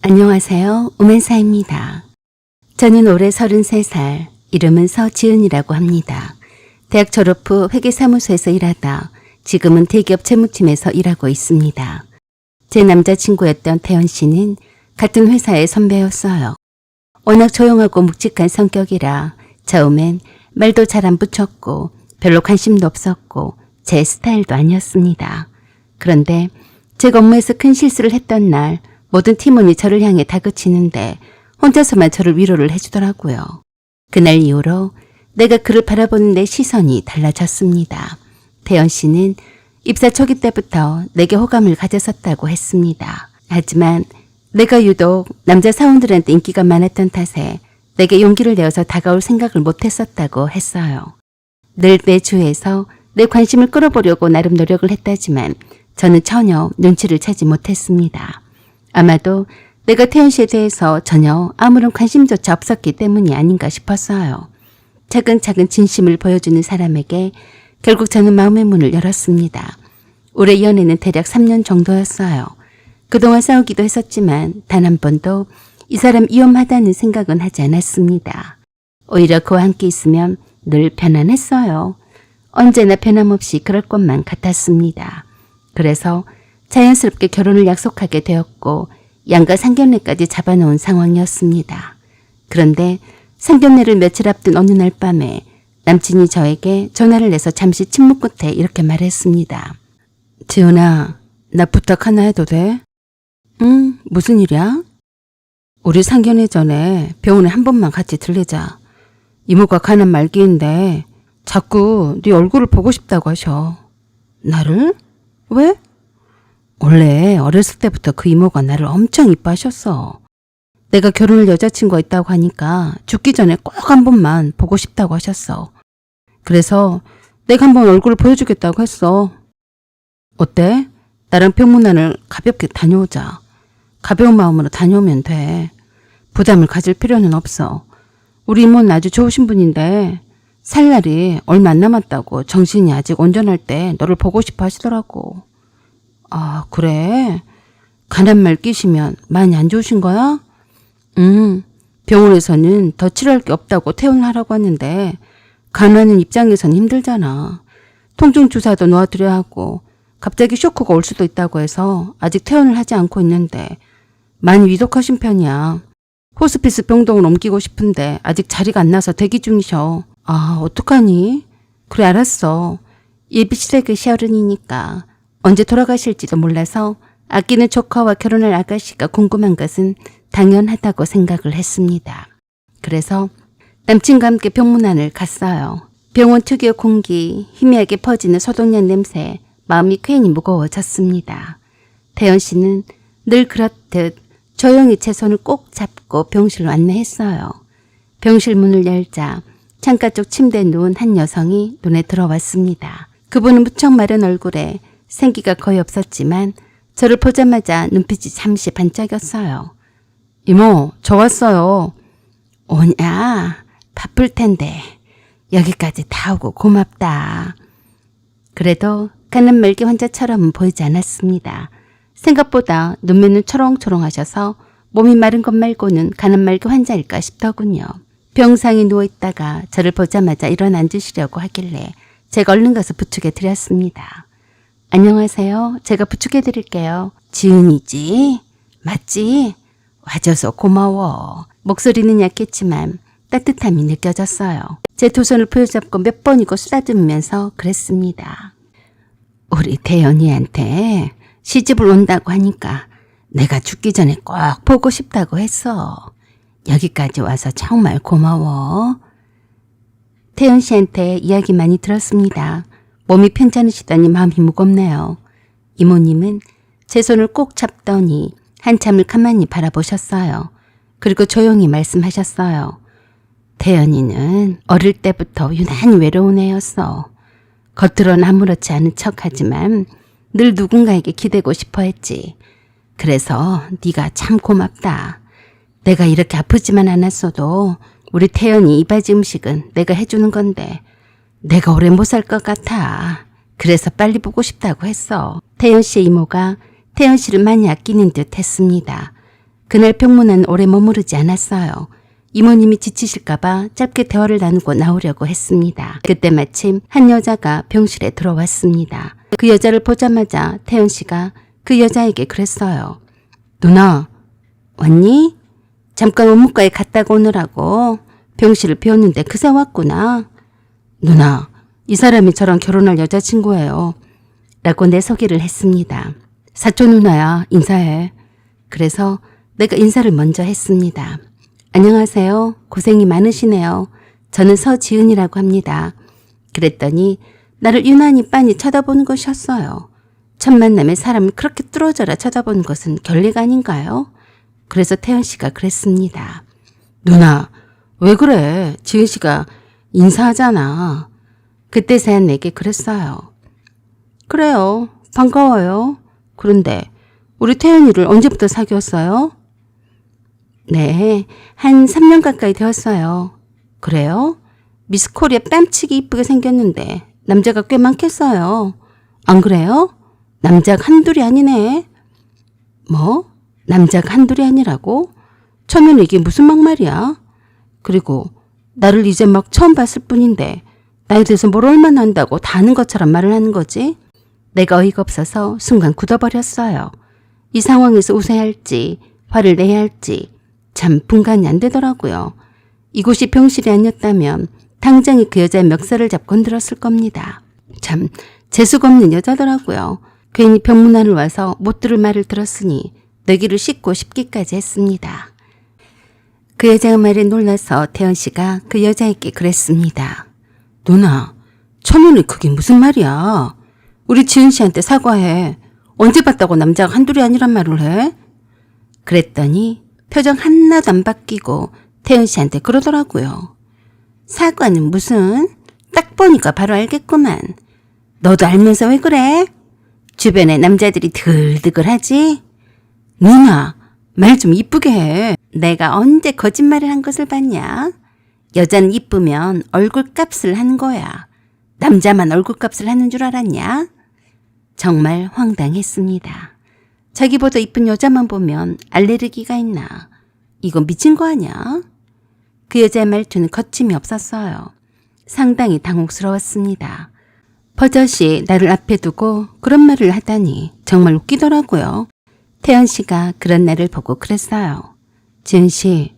안녕하세요. 오만사입니다. 저는 올해 33살, 이름은 서지은이라고 합니다. 대학 졸업 후 회계사무소에서 일하다 지금은 대기업 재무팀에서 일하고 있습니다. 제 남자친구였던 태연 씨는 같은 회사의 선배였어요. 워낙 조용하고 묵직한 성격이라 처음엔 말도 잘 안 붙였고 별로 관심도 없었고 제 스타일도 아니었습니다. 그런데 제가 업무에서 큰 실수를 했던 날 모든 팀원이 저를 향해 다그치는데 혼자서만 저를 위로를 해주더라고요. 그날 이후로 내가 그를 바라보는 내 시선이 달라졌습니다. 태연 씨는 입사 초기 때부터 내게 호감을 가졌었다고 했습니다. 하지만 내가 유독 남자 사원들한테 인기가 많았던 탓에 내게 용기를 내어서 다가올 생각을 못했었다고 했어요. 늘 내 주위에서 내 관심을 끌어보려고 나름 노력을 했다지만 저는 전혀 눈치를 채지 못했습니다. 아마도 내가 태연 씨에 대해서 전혀 아무런 관심조차 없었기 때문이 아닌가 싶었어요. 차근차근 진심을 보여주는 사람에게 결국 저는 마음의 문을 열었습니다. 올해 연애는 대략 3년 정도였어요. 그동안 싸우기도 했었지만 단 한 번도 이 사람 위험하다는 생각은 하지 않았습니다. 오히려 그와 함께 있으면 늘 편안했어요. 언제나 변함없이 그럴 것만 같았습니다. 그래서 자연스럽게 결혼을 약속하게 되었고 양가 상견례까지 잡아놓은 상황이었습니다. 그런데 상견례를 며칠 앞둔 어느 날 밤에 남친이 저에게 전화를 내서 잠시 침묵 끝에 이렇게 말했습니다. 지은아, 나 부탁 하나 해도 돼? 응, 무슨 일이야? 우리 상견례 전에 병원에 한 번만 같이 들리자. 이모가 가는 말기인데 자꾸 네 얼굴을 보고 싶다고 하셔. 나를? 왜? 원래 어렸을 때부터 그 이모가 나를 엄청 이뻐하셨어. 내가 결혼할 여자친구가 있다고 하니까 죽기 전에 꼭 한 번만 보고 싶다고 하셨어. 그래서 내가 한번 얼굴을 보여주겠다고 했어. 어때? 나랑 병문안을 가볍게 다녀오자. 가벼운 마음으로 다녀오면 돼. 부담을 가질 필요는 없어. 우리 이모는 아주 좋으신 분인데 살 날이 얼마 안 남았다고 정신이 아직 온전할 때 너를 보고 싶어 하시더라고. 아, 그래? 간한 말 끼시면 많이 안 좋으신 거야? 병원에서는 더 치료할 게 없다고 퇴원을 하라고 하는데 간하는 입장에서는 힘들잖아. 통증 주사도 놓아드려야 하고 갑자기 쇼크가 올 수도 있다고 해서 아직 퇴원을 하지 않고 있는데 많이 위독하신 편이야. 호스피스 병동을 옮기고 싶은데 아직 자리가 안 나서 대기 중이셔. 아, 어떡하니? 그래, 알았어. 예비 시댁의 시어른이니까 언제 돌아가실지도 몰라서 아끼는 조카와 결혼할 아가씨가 궁금한 것은 당연하다고 생각을 했습니다. 그래서 남친과 함께 병문안을 갔어요. 병원 특유의 공기, 희미하게 퍼지는 소독약 냄새, 마음이 괜히 무거워졌습니다. 태연 씨는 늘 그렇듯 조용히 제 손을 꼭 잡고 병실로 안내했어요. 병실 문을 열자 창가 쪽 침대에 누운 한 여성이 눈에 들어왔습니다. 그분은 무척 마른 얼굴에 생기가 거의 없었지만 저를 보자마자 눈빛이 잠시 반짝였어요. 이모, 저 왔어요. 오냐? 바쁠 텐데 여기까지 다 오고 고맙다. 그래도 가는 말기 환자처럼은 보이지 않았습니다. 생각보다 눈매는 초롱초롱하셔서 몸이 마른 것 말고는 가는 말기 환자일까 싶더군요. 병상에 누워있다가 저를 보자마자 일어나 앉으시려고 하길래 제가 얼른 가서 부축해 드렸습니다. 안녕하세요. 제가 부축해 드릴게요. 지은이지? 맞지? 와줘서 고마워. 목소리는 약했지만 따뜻함이 느껴졌어요. 제 두 손을 부여잡고 몇 번이고 쓰다듬으면서 그랬습니다. 우리 태연이한테 시집을 온다고 하니까 내가 죽기 전에 꼭 보고 싶다고 했어. 여기까지 와서 정말 고마워. 태연 씨한테 이야기 많이 들었습니다. 몸이 편찮으시다니 마음이 무겁네요. 이모님은 제 손을 꼭 잡더니 한참을 가만히 바라보셨어요. 그리고 조용히 말씀하셨어요. 태연이는 어릴 때부터 유난히 외로운 애였어. 겉으로는 아무렇지 않은 척하지만 늘 누군가에게 기대고 싶어 했지. 그래서 네가 참 고맙다. 내가 이렇게 아프지만 않았어도 우리 태연이 이바지 음식은 내가 해주는 건데 내가 오래 못 살 것 같아. 그래서 빨리 보고 싶다고 했어. 태연 씨의 이모가 태연 씨를 많이 아끼는 듯 했습니다. 그날 병문안 오래 머무르지 않았어요. 이모님이 지치실까봐 짧게 대화를 나누고 나오려고 했습니다. 그때 마침 한 여자가 병실에 들어왔습니다. 그 여자를 보자마자 태연 씨가 그 여자에게 그랬어요. 누나, 왔니? 잠깐 업무과에 갔다가 오느라고 병실을 비웠는데 그새 왔구나. 누나, 이 사람이 저랑 결혼할 여자친구예요. 라고 내 소개를 했습니다. 사촌 누나야, 인사해. 그래서 내가 인사를 먼저 했습니다. 안녕하세요. 고생이 많으시네요. 저는 서지은이라고 합니다. 그랬더니 나를 유난히 빤히 쳐다보는 것이었어요. 첫 만남에 사람을 그렇게 뚫어져라 쳐다보는 것은 결례가 아닌가요? 그래서 태연 씨가 그랬습니다. 누나, 왜 그래? 지은 씨가 인사하잖아. 그때서야 내게 그랬어요. 그래요. 반가워요. 그런데 우리 태연이를 언제부터 사귀었어요? 네, 한 3년 가까이 되었어요. 그래요? 미스 코리아 뺨치기 이쁘게 생겼는데 남자가 꽤 많겠어요. 안 그래요? 남자가 한둘이 아니네. 뭐? 남자가 한둘이 아니라고? 처음에는 이게 무슨 막말이야? 그리고 나를 이제 막 처음 봤을 뿐인데 나에 대해서 뭘 얼마나 안다고 다 아는 것처럼 말을 하는 거지? 내가 어이가 없어서 순간 굳어버렸어요. 이 상황에서 웃어야 할지 화를 내야 할지 참 분간이 안 되더라고요. 이곳이 병실이 아니었다면 당장에 그 여자의 멱살을 잡고 흔들었을 겁니다. 참 재수가 없는 여자더라고요. 괜히 병문안을 와서 못 들을 말을 들었으니 뇌기를 씻고 싶기까지 했습니다. 그 여자의 말에 놀라서 태연 씨가 그 여자에게 그랬습니다. 누나, 처음에는 그게 무슨 말이야? 우리 지은 씨한테 사과해. 언제 봤다고 남자가 한둘이 아니란 말을 해? 그랬더니 표정 하나도 안 바뀌고 태연 씨한테 그러더라고요. 사과는 무슨? 딱 보니까 바로 알겠구만. 너도 알면서 왜 그래? 주변에 남자들이 들드글하지? 누나, 말 좀 이쁘게 해. 내가 언제 거짓말을 한 것을 봤냐? 여자는 이쁘면 얼굴값을 하는 거야. 남자만 얼굴값을 하는 줄 알았냐? 정말 황당했습니다. 자기보다 이쁜 여자만 보면 알레르기가 있나? 이거 미친 거 아니야? 그 여자의 말투는 거침이 없었어요. 상당히 당혹스러웠습니다. 버젓이 나를 앞에 두고 그런 말을 하다니 정말 웃기더라고요. 태연 씨가 그런 나를 보고 그랬어요. 지은 씨,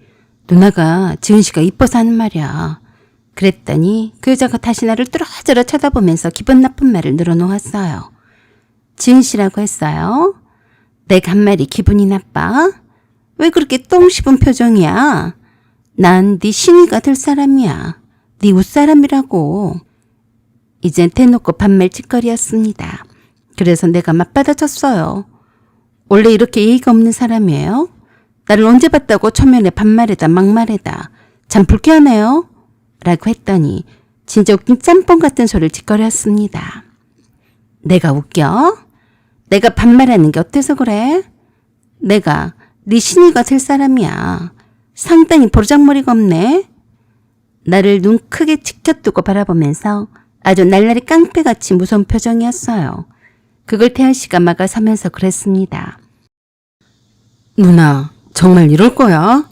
누나가 지은 씨가 이뻐서 하는 말이야. 그랬더니 그 여자가 다시 나를 뚫어져라 쳐다보면서 기분 나쁜 말을 늘어놓았어요. 지은 씨라고 했어요? 내가 한 말이 기분이 나빠? 왜 그렇게 똥 씹은 표정이야? 난 네 신이가 될 사람이야. 네 웃사람이라고. 이젠 대놓고 반말 찌꺼리였습니다. 그래서 내가 맞받아쳤어요. 원래 이렇게 예의가 없는 사람이에요? 나를 언제 봤다고 초면에 반말에다 막말에다 참 불쾌하네요. 라고 했더니 진짜 웃긴 짬뽕 같은 소리를 찌꺼렸습니다. 내가 웃겨? 내가 반말하는 게 어때서 그래? 내가 네 신이가 될 사람이야. 상당히 보르장머리가 없네. 나를 눈 크게 치켜뜨고 바라보면서 아주 날라리 깡패같이 무서운 표정이었어요. 그걸 태연 씨가 막아서면서 그랬습니다. 누나, 정말 이럴 거야?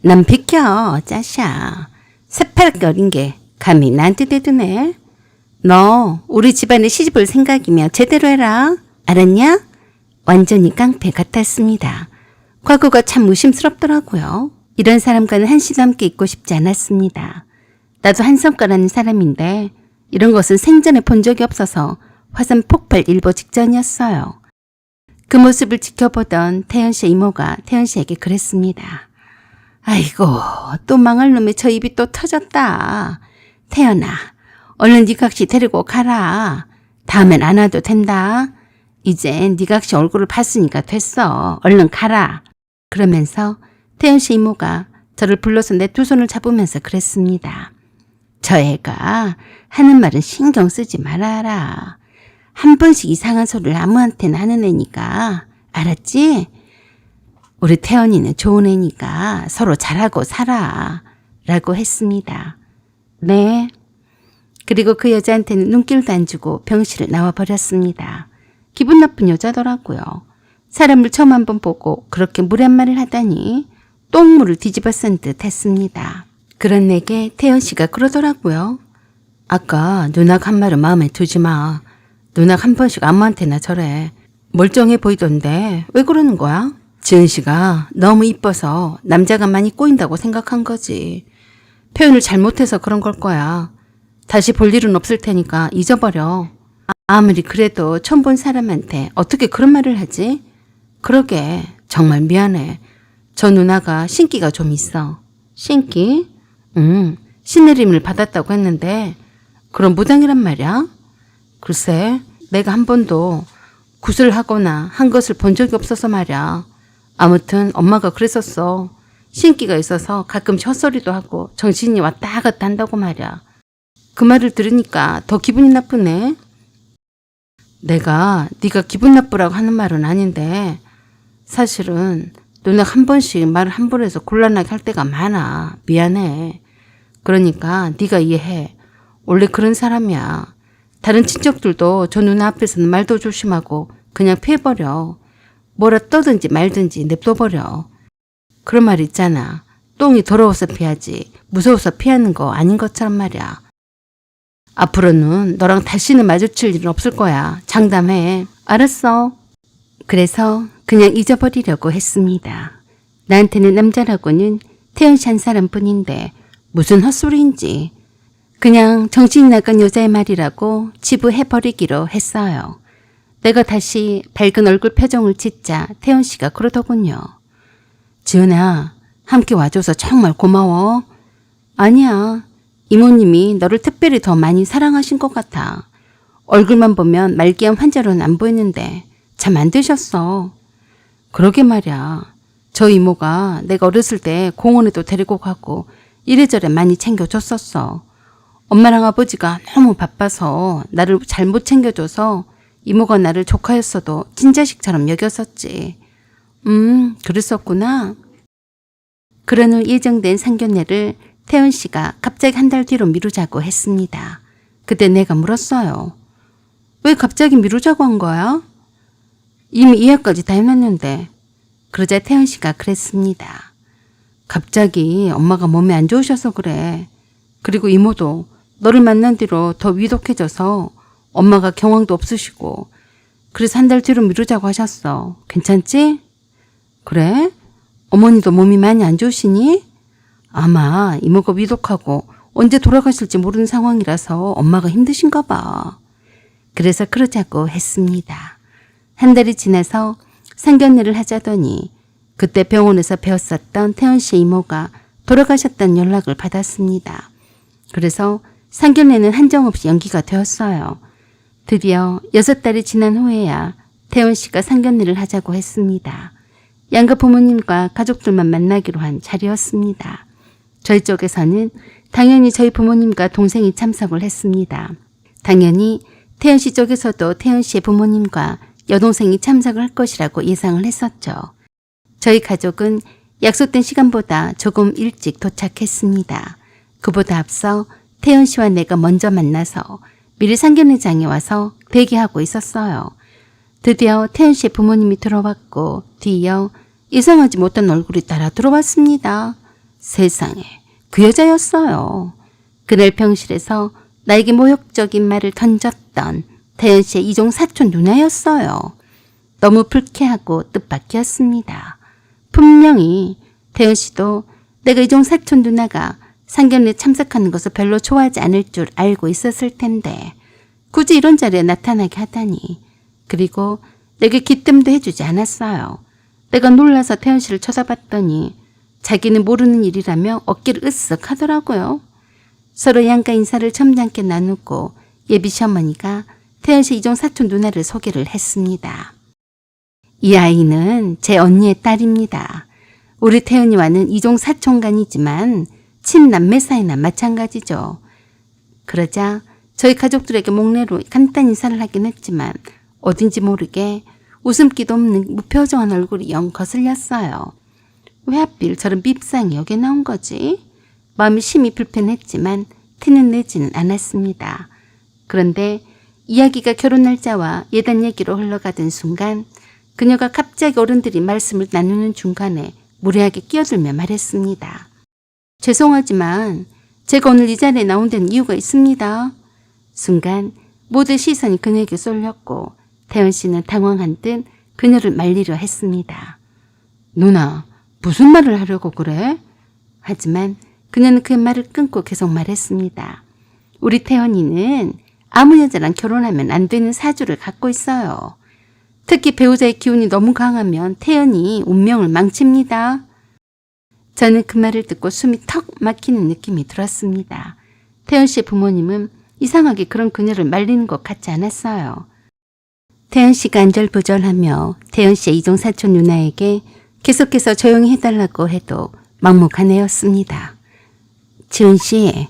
난 비켜, 짜샤. 새파랗게 어린 게 감히 나한테 대드네. 너 우리 집안에 시집올 생각이면 제대로 해라. 알았냐? 완전히 깡패 같았습니다. 과거가 참 의심스럽더라고요. 이런 사람과는 한시도 함께 있고 싶지 않았습니다. 나도 한성과라는 사람인데 이런 것은 생전에 본 적이 없어서 화산 폭발 일보 직전이었어요. 그 모습을 지켜보던 태연 씨의 이모가 태연 씨에게 그랬습니다. 아이고, 또 망할 놈의 저 입이 또 터졌다. 태연아, 얼른 네 각시 데리고 가라. 다음엔 안 와도 된다. 이제 네 각시 얼굴을 봤으니까 됐어. 얼른 가라. 그러면서 태연 씨 이모가 저를 불러서 내 두 손을 잡으면서 그랬습니다. 저 애가 하는 말은 신경 쓰지 말아라. 한 번씩 이상한 소리를 아무한테나 하는 애니까. 알았지? 우리 태연이는 좋은 애니까 서로 잘하고 살아. 라고 했습니다. 네. 그리고 그 여자한테는 눈길도 안 주고 병실을 나와버렸습니다. 기분 나쁜 여자더라고요. 사람을 처음 한번 보고 그렇게 물 한 말을 하다니 똥물을 뒤집어 쓴 듯 했습니다. 그런 내게 태연 씨가 그러더라고요. 아까 누나가 한 말은 마음에 두지 마. 누나가 한 번씩 아무한테나 저래. 멀쩡해 보이던데 왜 그러는 거야? 지은 씨가 너무 이뻐서 남자가 많이 꼬인다고 생각한 거지. 표현을 잘못해서 그런 걸 거야. 다시 볼 일은 없을 테니까 잊어버려. 아무리 그래도 처음 본 사람한테 어떻게 그런 말을 하지? 그러게 정말 미안해. 저 누나가 신기가 좀 있어. 신기? 신내림을 받았다고 했는데 그런 무당이란 말이야? 글쎄 내가 한 번도 굿을 하거나 한 것을 본 적이 없어서 말이야. 아무튼 엄마가 그랬었어. 신기가 있어서 가끔씩 헛소리도 하고 정신이 왔다 갔다 한다고 말이야. 그 말을 들으니까 더 기분이 나쁘네. 내가 네가 기분 나쁘라고 하는 말은 아닌데 사실은 누나가 한 번씩 말을 함부로 해서 곤란하게 할 때가 많아. 미안해. 그러니까 네가 이해해. 원래 그런 사람이야. 다른 친척들도 저 누나 앞에서는 말도 조심하고 그냥 피해버려. 뭐라 떠든지 말든지 냅둬버려. 그런 말 있잖아. 똥이 더러워서 피하지 무서워서 피하는 거 아닌 것처럼 말이야. 앞으로는 너랑 다시는 마주칠 일은 없을 거야. 장담해. 알았어. 그래서 그냥 잊어버리려고 했습니다. 나한테는 남자라고는 태연 씨 한 사람뿐인데 무슨 헛소리인지 그냥 정신이 나간 여자의 말이라고 지부해버리기로 했어요. 내가 다시 밝은 얼굴 표정을 짓자 태연 씨가 그러더군요. 지은아, 함께 와줘서 정말 고마워. 아니야. 이모님이 너를 특별히 더 많이 사랑하신 것 같아. 얼굴만 보면 말기암 환자로는 안 보이는데 참 안 되셨어. 그러게 말이야. 저 이모가 내가 어렸을 때 공원에도 데리고 가고 이래저래 많이 챙겨줬었어. 엄마랑 아버지가 너무 바빠서 나를 잘 못 챙겨줘서 이모가 나를 조카였어도 친자식처럼 여겼었지. 그랬었구나. 그런 후 예정된 상견례를 태연 씨가 갑자기 한 달 뒤로 미루자고 했습니다. 그때 내가 물었어요. 왜 갑자기 미루자고 한 거야? 이미 예약까지 다 해놨는데. 그러자 태연 씨가 그랬습니다. 갑자기 엄마가 몸이 안 좋으셔서 그래. 그리고 이모도 너를 만난 뒤로 더 위독해져서 엄마가 경황도 없으시고 그래서 한 달 뒤로 미루자고 하셨어. 괜찮지? 그래? 어머니도 몸이 많이 안 좋으시니? 아마 이모가 위독하고 언제 돌아가실지 모르는 상황이라서 엄마가 힘드신가 봐. 그래서 그러자고 했습니다. 한 달이 지나서 상견례를 하자더니 그때 병원에서 배웠었던 태연 씨의 이모가 돌아가셨다는 연락을 받았습니다. 그래서 상견례는 한정없이 연기가 되었어요. 드디어 6달이 지난 후에야 태연 씨가 상견례를 하자고 했습니다. 양가 부모님과 가족들만 만나기로 한 자리였습니다. 저희 쪽에서는 당연히 저희 부모님과 동생이 참석을 했습니다. 당연히 태연 씨 쪽에서도 태연 씨의 부모님과 여동생이 참석을 할 것이라고 예상을 했었죠. 저희 가족은 약속된 시간보다 조금 일찍 도착했습니다. 그보다 앞서 태연 씨와 내가 먼저 만나서 미리 상견례장에 와서 대기하고 있었어요. 드디어 태연 씨의 부모님이 들어왔고 뒤이어 예상하지 못한 얼굴이 따라 들어왔습니다. 세상에 그 여자였어요. 그날 병실에서 나에게 모욕적인 말을 던졌던 태연 씨의 이종 사촌 누나였어요. 너무 불쾌하고 뜻밖이었습니다. 분명히 태연 씨도 내가 이종 사촌 누나가 상견례 참석하는 것을 별로 좋아하지 않을 줄 알고 있었을 텐데 굳이 이런 자리에 나타나게 하다니. 그리고 내게 기뜸도 해주지 않았어요. 내가 놀라서 태연 씨를 쳐다봤더니 자기는 모르는 일이라며 어깨를 으쓱 하더라고요. 서로 양가 인사를 점잖게 나누고 예비 시어머니가 태연 씨 이종 사촌 누나를 소개를 했습니다. 이 아이는 제 언니의 딸입니다. 우리 태연이와는 이종 사촌간이지만 친남매 사이나 마찬가지죠. 그러자 저희 가족들에게 목례로 간단히 인사를 하긴 했지만 어딘지 모르게 웃음기도 없는 무표정한 얼굴이 영 거슬렸어요. 왜 하필 저런 밉상이 여기에 나온 거지? 마음이 심히 불편했지만 티는 내지는 않았습니다. 그런데 이야기가 결혼 날짜와 예단 얘기로 흘러가던 순간 그녀가 갑자기 어른들이 말씀을 나누는 중간에 무례하게 끼어들며 말했습니다. 죄송하지만 제가 오늘 이 자리에 나온 데는 이유가 있습니다. 순간 모든 시선이 그녀에게 쏠렸고 태연 씨는 당황한 듯 그녀를 말리려 했습니다. 누나, 무슨 말을 하려고 그래? 하지만 그녀는 그 말을 끊고 계속 말했습니다. 우리 태연이는 아무 여자랑 결혼하면 안 되는 사주를 갖고 있어요. 특히 배우자의 기운이 너무 강하면 태연이 운명을 망칩니다. 저는 그 말을 듣고 숨이 턱 막히는 느낌이 들었습니다. 태연 씨의 부모님은 이상하게 그런 그녀를 말리는 것 같지 않았어요. 태연 씨가 안절부절하며 태연 씨의 이종사촌 누나에게 계속해서 조용히 해달라고 해도 막무가내 애였습니다. 지은 씨,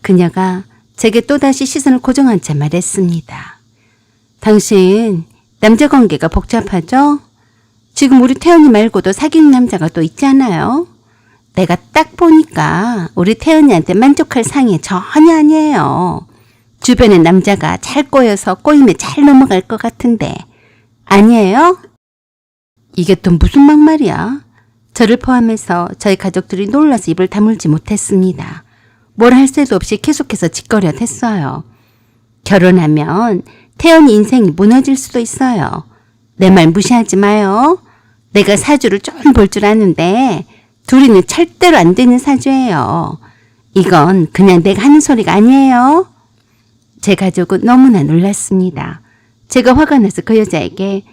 그녀가 제게 또다시 시선을 고정한 채 말했습니다. 당신 남자 관계가 복잡하죠? 지금 우리 태연이 말고도 사귀는 남자가 또 있잖아요. 내가 딱 보니까 우리 태연이한테 만족할 상이 전혀 아니에요. 주변에 남자가 잘 꼬여서 꼬임에 잘 넘어갈 것 같은데 아니에요? 이게 또 무슨 막말이야? 저를 포함해서 저희 가족들이 놀라서 입을 다물지 못했습니다. 뭘 할 새도 없이 계속해서 짓거려 댔어요. 결혼하면 태연이 인생이 무너질 수도 있어요. 내 말 무시하지 마요. 내가 사주를 좀 볼 줄 아는데 둘이는 절대로 안 되는 사주예요. 이건 그냥 내가 하는 소리가 아니에요. 제 가족은 너무나 놀랐습니다. 제가 화가 나서 그 여자에게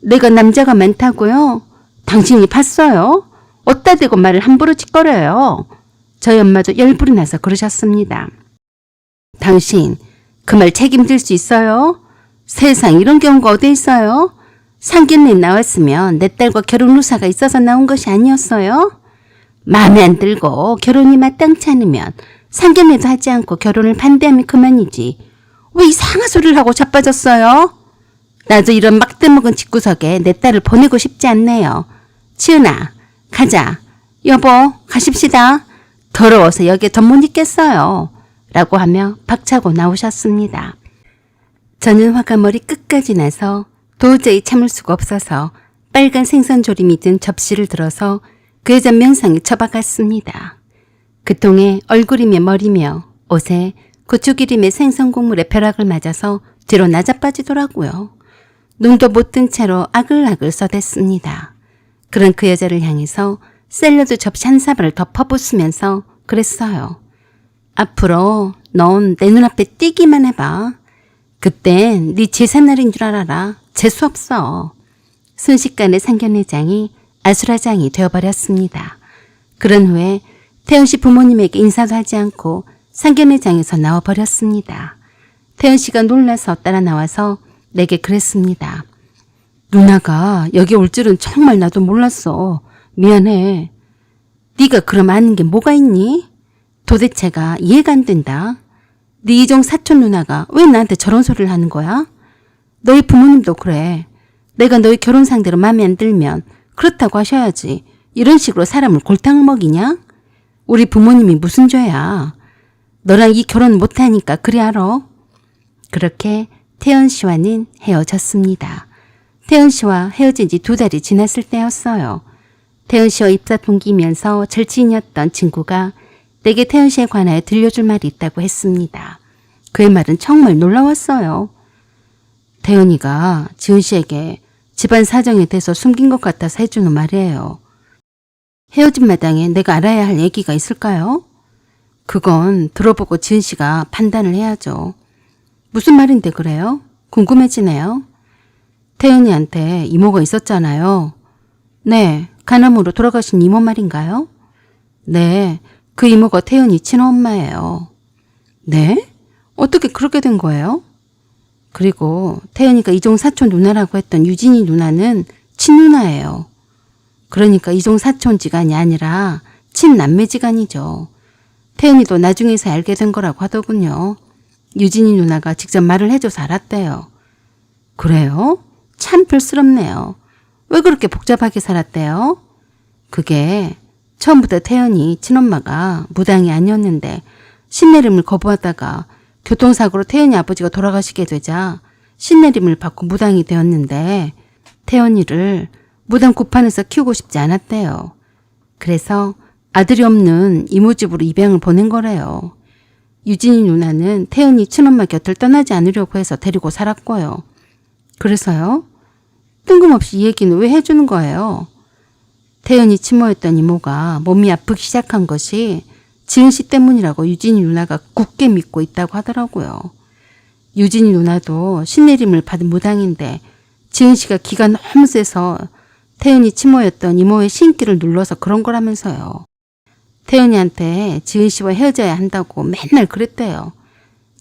내가 남자가 많다고요? 당신이 봤어요? 어디다 대고 말을 함부로 짓거려요. 저희 엄마도 열불이 나서 그러셨습니다. 당신 그 말 책임질 수 있어요? 세상 이런 경우가 어디 있어요? 상견례 나왔으면 내 딸과 결혼 의사가 있어서 나온 것이 아니었어요? 마음에 안 들고 결혼이 마땅치 않으면 상견례도 하지 않고 결혼을 반대하면 그만이지. 왜 이상한 소리를 하고 자빠졌어요? 나도 이런 막대먹은 집구석에 내 딸을 보내고 싶지 않네요. 지은아, 가자. 여보, 가십시다. 더러워서 여기에 더 못 있겠어요. 라고 하며 박차고 나오셨습니다. 저는 화가 머리 끝까지 나서 도저히 참을 수가 없어서 빨간 생선조림이 든 접시를 들어서 그 여자 명상에 처박았습니다. 그 통에 얼굴이며 머리며 옷에 고추기름의 생선 국물에 벼락을 맞아서 뒤로 나자빠지더라고요. 눈도 못 뜬 채로 아글아글 써댔습니다. 그런 그 여자를 향해서 샐러드 접시 한 사발을 더 퍼붓으면서 그랬어요. 앞으로 넌 내 눈앞에 띄기만 해봐. 그땐 네 제삿날인 줄 알아라. 재수없어. 순식간에 상견례장이 아수라장이 되어버렸습니다. 그런 후에 태연 씨 부모님에게 인사도 하지 않고 상견례장에서 나와버렸습니다. 태연 씨가 놀라서 따라 나와서 내게 그랬습니다. 누나가 여기 올 줄은 정말 나도 몰랐어. 미안해. 네가 그럼 아는 게 뭐가 있니? 도대체가 이해가 안 된다. 네 이종 사촌 누나가 왜 나한테 저런 소리를 하는 거야? 너희 부모님도 그래. 내가 너희 결혼 상대로 마음에 안 들면 그렇다고 하셔야지. 이런 식으로 사람을 골탕을 먹이냐? 우리 부모님이 무슨 죄야. 너랑 이 결혼 못하니까 그리 알아. 그렇게 태연 씨와는 헤어졌습니다. 태연 씨와 헤어진 지 2달이 지났을 때였어요. 태연 씨와 입사동기이면서 절친이었던 친구가 내게 태연 씨에 관하여 들려줄 말이 있다고 했습니다. 그의 말은 정말 놀라웠어요. 태연이가 지은 씨에게 집안 사정에 대해서 숨긴 것 같아서 해주는 말이에요. 헤어진 마당에 내가 알아야 할 얘기가 있을까요? 그건 들어보고 지은 씨가 판단을 해야죠. 무슨 말인데 그래요? 궁금해지네요. 태연이한테 이모가 있었잖아요. 네, 간암으로 돌아가신 이모 말인가요? 네, 그 이모가 태연이 친엄마예요. 네? 어떻게 그렇게 된 거예요? 그리고 태연이가 이종 사촌 누나라고 했던 유진이 누나는 친누나예요. 그러니까 이종 사촌지간이 아니라 친남매지간이죠. 태연이도 나중에서 알게 된 거라고 하더군요. 유진이 누나가 직접 말을 해줘서 알았대요. 그래요? 참 불스럽네요. 왜 그렇게 복잡하게 살았대요? 그게 처음부터 태연이 친엄마가 무당이 아니었는데 신내림을 거부하다가 교통사고로 태연이 아버지가 돌아가시게 되자 신내림을 받고 무당이 되었는데 태연이를 무당 구판에서 키우고 싶지 않았대요. 그래서 아들이 없는 이모 집으로 입양을 보낸 거래요. 유진이 누나는 태연이 친엄마 곁을 떠나지 않으려고 해서 데리고 살았고요. 그래서요? 뜬금없이 이 얘기는 왜 해주는 거예요? 태연이 친모였던 이모가 몸이 아프기 시작한 것이 지은 씨 때문이라고 유진이 누나가 굳게 믿고 있다고 하더라고요. 유진이 누나도 신내림을 받은 무당인데 지은 씨가 기가 너무 세서 태연이 친모였던 이모의 신기를 눌러서 그런 거라면서요. 태연이한테 지은 씨와 헤어져야 한다고 맨날 그랬대요.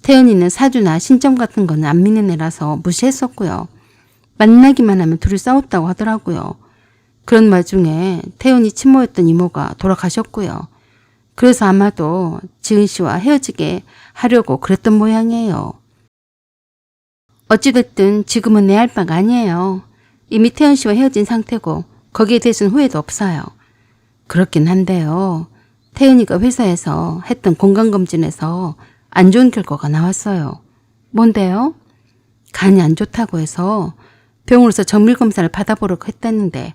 태연이는 사주나 신점 같은 거는 안 믿는 애라서 무시했었고요. 만나기만 하면 둘이 싸웠다고 하더라고요. 그런 와중에 태연이 친모였던 이모가 돌아가셨고요. 그래서 아마도 지은 씨와 헤어지게 하려고 그랬던 모양이에요. 어찌됐든 지금은 내 할 바가 아니에요. 이미 태연 씨와 헤어진 상태고 거기에 대해서는 후회도 없어요. 그렇긴 한데요. 태연이가 회사에서 했던 건강검진에서 안 좋은 결과가 나왔어요. 뭔데요? 간이 안 좋다고 해서 병원에서 정밀검사를 받아보려고 했다는데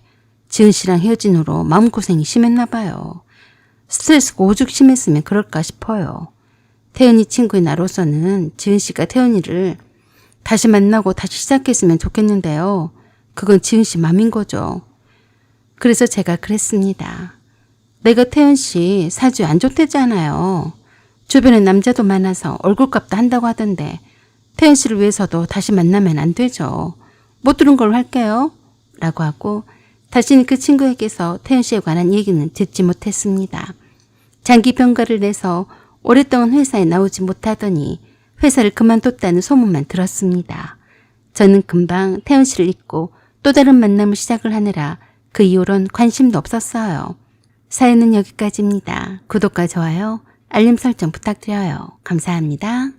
지은 씨랑 헤어진 후로 마음고생이 심했나 봐요. 스트레스가 오죽 심했으면 그럴까 싶어요. 태연이 친구인 나로서는 지은 씨가 태연이를 다시 만나고 다시 시작했으면 좋겠는데요. 그건 지은 씨 맘인 거죠. 그래서 제가 그랬습니다. 내가 태연 씨 사주 안 좋대잖아요. 주변에 남자도 많아서 얼굴값도 한다고 하던데 태연 씨를 위해서도 다시 만나면 안 되죠. 못 들은 걸로 할게요. 라고 하고 다시는 그 친구에게서 태연 씨에 관한 얘기는 듣지 못했습니다. 장기 병가를 내서 오랫동안 회사에 나오지 못하더니 회사를 그만뒀다는 소문만 들었습니다. 저는 금방 태연 씨를 잊고 또 다른 만남을 시작을 하느라 그 이후론 관심도 없었어요. 사연은 여기까지입니다. 구독과 좋아요, 알림 설정 부탁드려요. 감사합니다.